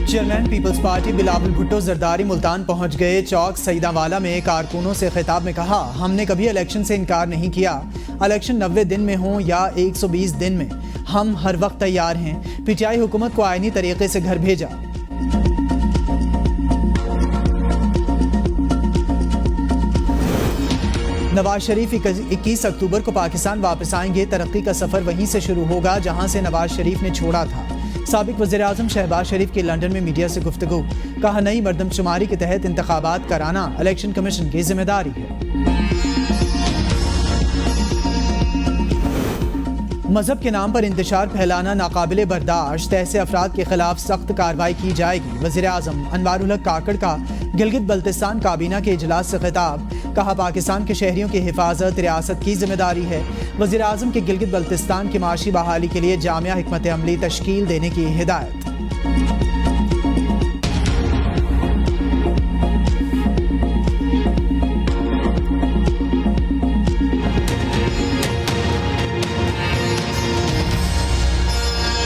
Chairman Peoples Party Bilawal Bhutto Zardari Multan पहुंच गए। चौक सईदावाला में कारकुनों से खिताब में कहा, हमने कभी इलेक्शन से इनकार नहीं किया। इलेक्शन 90 दिन में हो या 120 दिन में, हम हर वक्त तैयार हैं। पीटीआई हुकूमत को आईनी तरीके से घर भेजा। नवाज शरीफ 21 अक्टूबर को पाकिस्तान वापस आएंगे। तरक्की का सफर वहीं से शुरू होगा जहां से नवाज शरीफ ने छोड़ा था। साबिक वज़ीर-ए-आज़म शहबाज शरीफ की लंदन में मीडिया से गुफ्तगू। कहा, नई मरदमशुमारी के तहत इंतखाबात कराना इलेक्शन कमीशन की जिम्मेदारी है। मजहब के नाम पर इंतशार फैलाना नाकाबिले बर्दाश्त। ऐसे अफराद के खिलाफ सख्त कार्रवाई की जाएगी। वज़ीर-ए-आज़म अनवारुल हक काकड़ का गिलगित बल्तिस्तान काबीना के इजलास से खिताब। कहा, पाकिस्तान के शहरियों की हिफाजत रियासत की जिम्मेदारी है। वज़ीर-ए-आज़म के गिलगित बल्तिस्तान की माशी बहाली के लिए जामिया हिकमत अमली तश्कील देने की हिदायत।